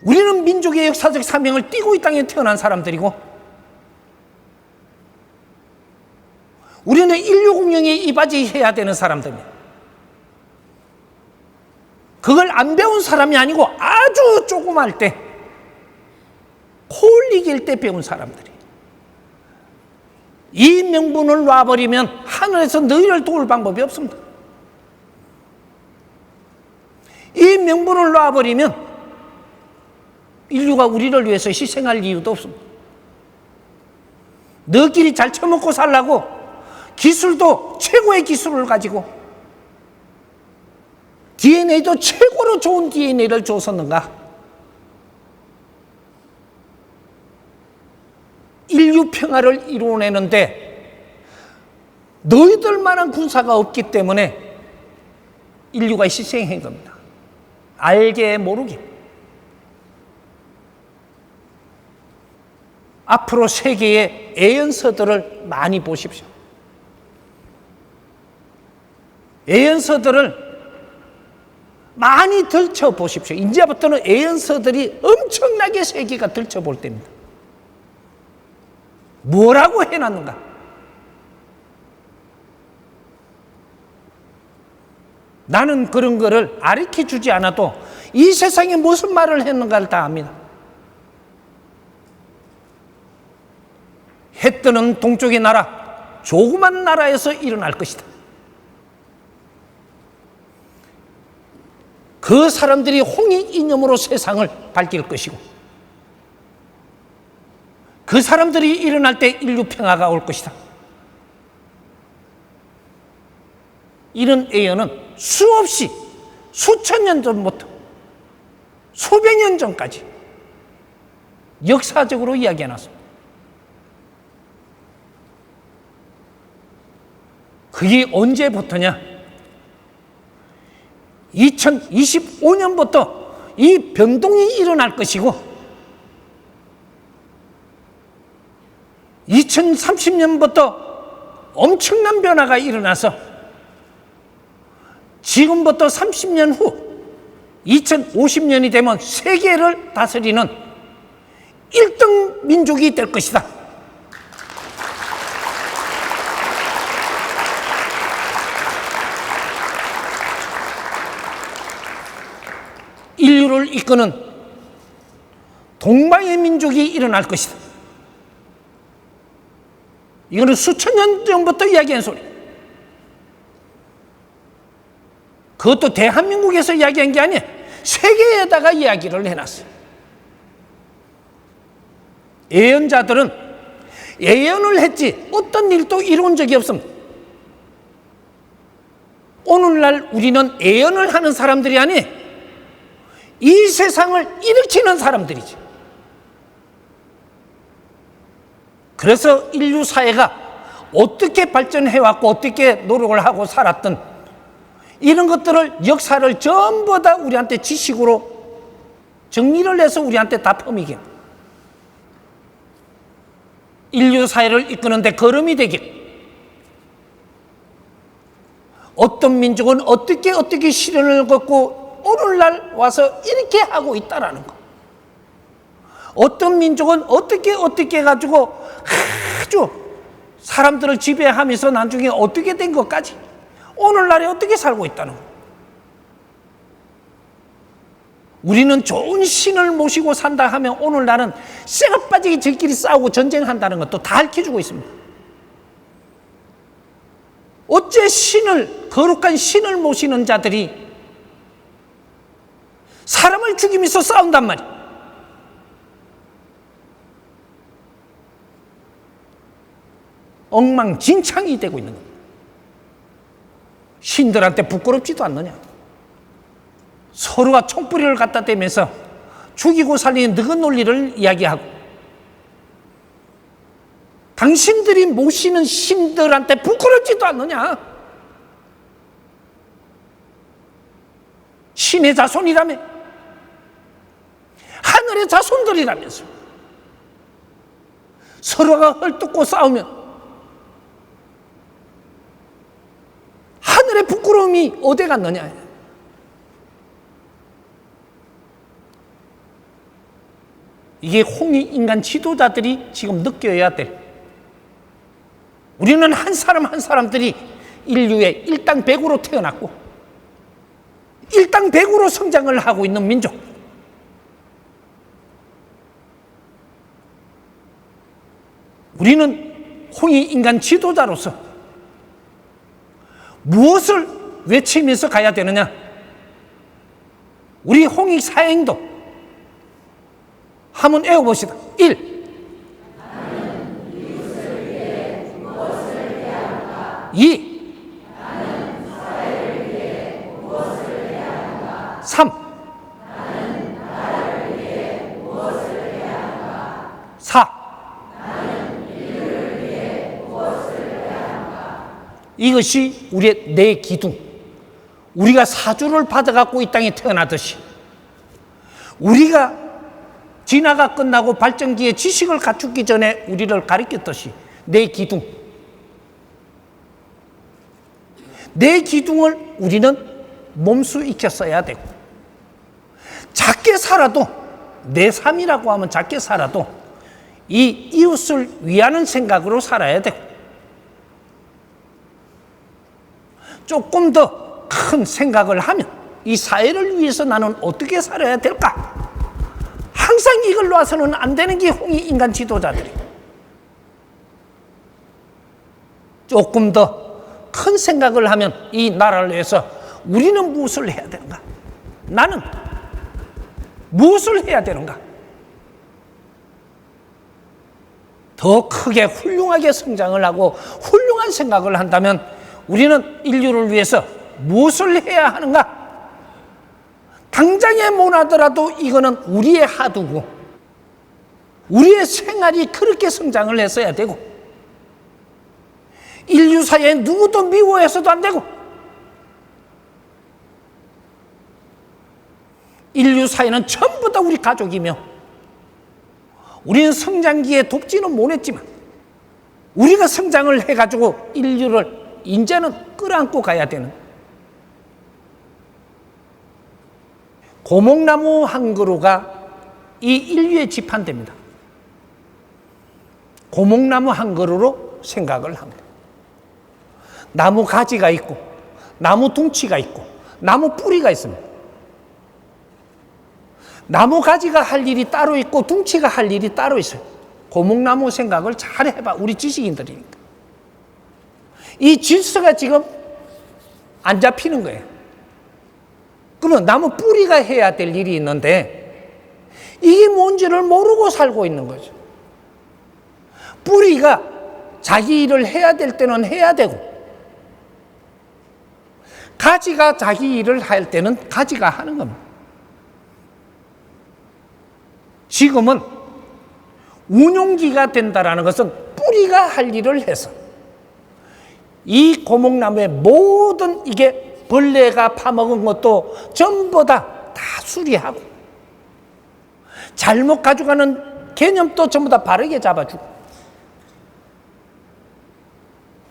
우리는 민족의 역사적 사명을 띠고 이 땅에 태어난 사람들이고, 우리는 인류 공영에 이바지해야 되는 사람들입니다. 그걸 안 배운 사람이 아니고 아주 조그마할 때, 코 흘리길 때 배운 사람들이. 이 명분을 놔버리면 하늘에서 너희를 도울 방법이 없습니다. 이 명분을 놔버리면 인류가 우리를 위해서 희생할 이유도 없습니다. 너희끼리 잘 처먹고 살라고 기술도 최고의 기술을 가지고 DNA도 최고로 좋은 DNA를 줬었는가? 인류 평화를 이루어내는데 너희들만한 군사가 없기 때문에 인류가 희생한 겁니다. 알게 모르게. 앞으로 세계의 애연서들을 많이 보십시오. 애연서들을 많이 들춰보십시오. 이제부터는 애연서들이 엄청나게 세계가 들춰볼 때입니다. 뭐라고 해놨는가? 나는 그런 거를 가르쳐주지 않아도 이 세상에 무슨 말을 했는가를 다 압니다. 해 뜨는 동쪽의 나라, 조그만 나라에서 일어날 것이다. 그 사람들이 홍익 이념으로 세상을 밝힐 것이고, 그 사람들이 일어날 때 인류 평화가 올 것이다. 이런 예언은 수없이 수천 년 전부터 수백 년 전까지 역사적으로 이야기해놨습니다. 그게 언제부터냐? 2025년부터 이 변동이 일어날 것이고 2030년부터 엄청난 변화가 일어나서 지금부터 30년 후 2050년이 되면 세계를 다스리는 1등 민족이 될 것이다. 인류를 이끄는 동방의 민족이 일어날 것이다. 이거는 수천 년 전부터 이야기한 소리. 그것도 대한민국에서 이야기한 게 아니에요. 세계에다가 이야기를 해놨어요. 예언자들은 예언을 했지 어떤 일도 이룬 적이 없습니다. 오늘날 우리는 예언을 하는 사람들이 아니에요. 이 세상을 일으키는 사람들이지. 그래서 인류 사회가 어떻게 발전해왔고 어떻게 노력을 하고 살았던 이런 것들을 역사를 전부 다 우리한테 지식으로 정리를 해서 우리한테 다 퍼미게. 인류 사회를 이끄는데 걸음이 되게. 어떤 민족은 어떻게 시련을 겪고 오늘날 와서 이렇게 하고 있다라는 거. 어떤 민족은 어떻게 해가지고 아주 사람들을 지배하면서 나중에 어떻게 된 것까지 오늘날에 어떻게 살고 있다는 거. 우리는 좋은 신을 모시고 산다 하면 오늘날은 쇠가 빠지게 저끼리 싸우고 전쟁한다는 것도 다 알려주고 있습니다. 어째 거룩한 신을 모시는 자들이 사람을 죽이면서 싸운단 말이에요. 엉망진창이 되고 있는 겁니다. 신들한테 부끄럽지도 않느냐? 서로가 총뿌리를 갖다 대면서 죽이고 살리는 느긋 논리를 이야기하고, 당신들이 모시는 신들한테 부끄럽지도 않느냐? 신의 자손이라며, 하늘의 자손들이라면서 서로가 헐뜯고 싸우면 하늘의 부끄러움이 어디 갔느냐? 이게 홍익인간 지도자들이 지금 느껴야 돼. 우리는 한 사람 한 사람들이 인류의 일당백으로 태어났고 일당백으로 성장을 하고 있는 민족. 우리는 홍익인간 지도자로서 무엇을 외치면서 가야 되느냐? 우리 홍익사행도 한번 외워봅시다. 1. 2. 3. 4. 이것이 우리의 내 기둥. 우리가 사주를 받아갖고 이 땅에 태어나듯이 우리가 진화가 끝나고 발전기의 지식을 갖추기 전에 우리를 가르쳤듯이 내 기둥. 내 기둥을 우리는 몸소 익혔어야 되고 작게 살아도 내 삶이라고 하면 작게 살아도 이 이웃을 위하는 생각으로 살아야 되고 조금 더 큰 생각을 하면 이 사회를 위해서 나는 어떻게 살아야 될까? 항상 이걸 놔서는 안 되는 게 홍익인간 지도자들이. 조금 더 큰 생각을 하면 이 나라를 위해서 우리는 무엇을 해야 되는가? 나는 무엇을 해야 되는가? 더 크게 훌륭하게 성장을 하고 훌륭한 생각을 한다면 우리는 인류를 위해서 무엇을 해야 하는가? 당장에 못 하더라도 이거는 우리의 하두고 우리의 생활이 그렇게 성장을 했어야 되고 인류 사회에 누구도 미워해서도 안 되고 인류 사회는 전부 다 우리 가족이며 우리는 성장기에 돕지는 못했지만 우리가 성장을 해가지고 인류를 이제는 끌어안고 가야 되는 고목나무 한 그루가 이 인류의 지판대입니다. 고목나무 한 그루로 생각을 합니다. 나무 가지가 있고 나무 둥치가 있고 나무 뿌리가 있습니다. 나무 가지가 할 일이 따로 있고 둥치가 할 일이 따로 있어요. 고목나무 생각을 잘 해봐. 우리 지식인들이니까. 이 질서가 지금 안 잡히는 거예요. 그러면 나무 뿌리가 해야 될 일이 있는데 이게 뭔지를 모르고 살고 있는 거죠. 뿌리가 자기 일을 해야 될 때는 해야 되고 가지가 자기 일을 할 때는 가지가 하는 겁니다. 지금은 운용기가 된다는 것은 뿌리가 할 일을 해서 이 고목나무의 모든 이게 벌레가 파먹은 것도 전부 다 수리하고 잘못 가져가는 개념도 전부 다 바르게 잡아주고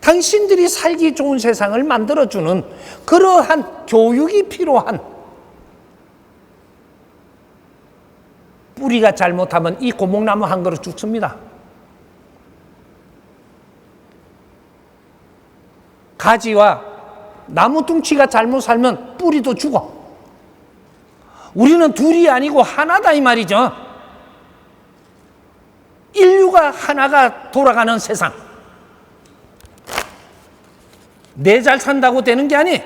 당신들이 살기 좋은 세상을 만들어주는 그러한 교육이 필요한 뿌리가 잘못하면 이 고목나무 한 그루 죽습니다. 가지와 나무 둥치가 잘못 살면 뿌리도 죽어. 우리는 둘이 아니고 하나다 이 말이죠. 인류가 하나가 돌아가는 세상. 내 잘 산다고 되는 게 아니.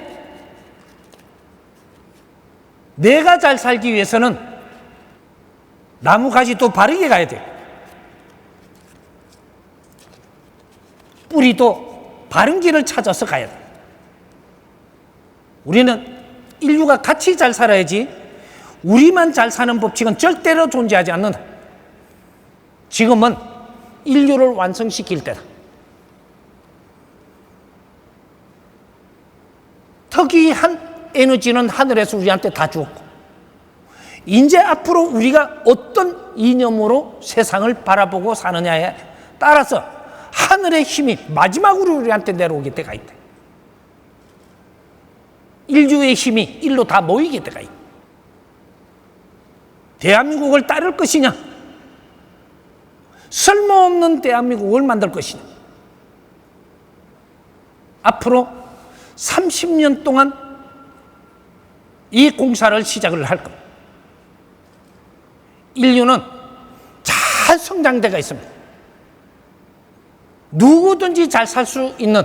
내가 잘 살기 위해서는 나무 가지도 바르게 가야 돼. 뿌리도 바른 길을 찾아서 가야 돼. 우리는 인류가 같이 잘 살아야지 우리만 잘 사는 법칙은 절대로 존재하지 않는다. 지금은 인류를 완성시킬 때다. 특이한 에너지는 하늘에서 우리한테 다 주었고 이제 앞으로 우리가 어떤 이념으로 세상을 바라보고 사느냐에 따라서 하늘의 힘이 마지막으로 우리한테 내려오게 때가 있다. 인류의 힘이 일로 다 모이게 때가 있다. 대한민국을 따를 것이냐 쓸모없는 대한민국을 만들 것이냐. 앞으로 30년 동안 이 공사를 시작을 할 겁니다. 인류는 잘 성장대가 있습니다. 누구든지 잘 살 수 있는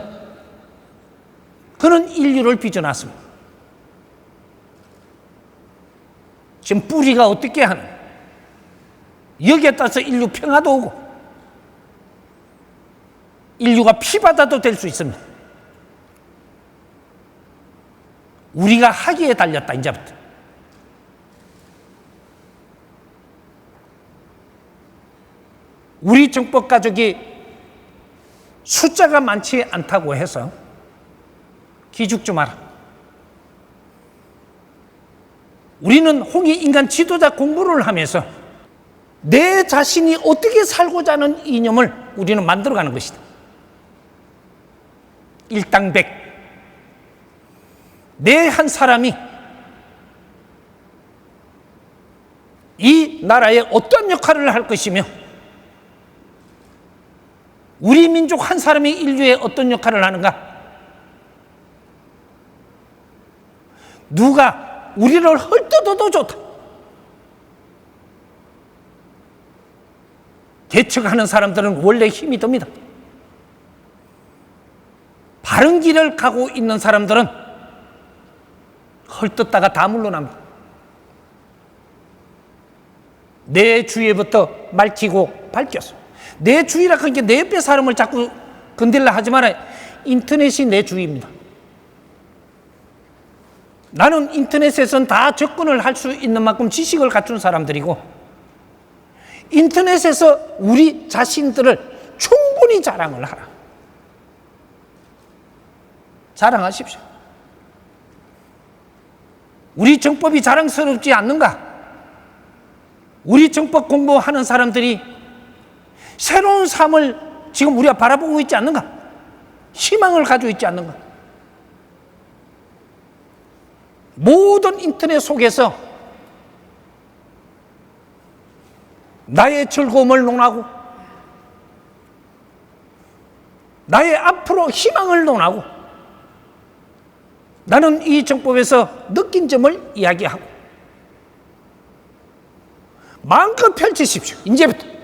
그런 인류를 빚어놨습니다. 지금 뿌리가 어떻게 하는, 여기에 따라서 인류 평화도 오고 인류가 피바다도 될 수 있습니다. 우리가 하기에 달렸다. 이제부터 우리 정법 가족이 숫자가 많지 않다고 해서 기죽지 마라. 우리는 홍익인간 지도자 공부를 하면서 내 자신이 어떻게 살고자 하는 이념을 우리는 만들어가는 것이다. 일당백. 내 한 사람이 이 나라에 어떤 역할을 할 것이며 우리 민족 한 사람이 인류에 어떤 역할을 하는가? 누가 우리를 헐뜯어도 좋다. 개척하는 사람들은 원래 힘이 듭니다. 바른 길을 가고 있는 사람들은 헐뜯다가 다 물러납니다. 내 주위부터 밝히고 밝혔어. 내 주위라 하는 게 내 옆에 사람을 자꾸 건들려 하지 말아요. 인터넷이 내 주위입니다. 나는 인터넷에선 다 접근을 할 수 있는 만큼 지식을 갖춘 사람들이고, 인터넷에서 우리 자신들을 충분히 자랑을 하라. 자랑하십시오. 우리 정법이 자랑스럽지 않는가? 우리 정법 공부하는 사람들이 새로운 삶을 지금 우리가 바라보고 있지 않는가? 희망을 가지고 있지 않는가? 모든 인터넷 속에서 나의 즐거움을 논하고 나의 앞으로 희망을 논하고 나는 이 정법에서 느낀 점을 이야기하고 마음껏 펼치십시오. 이제부터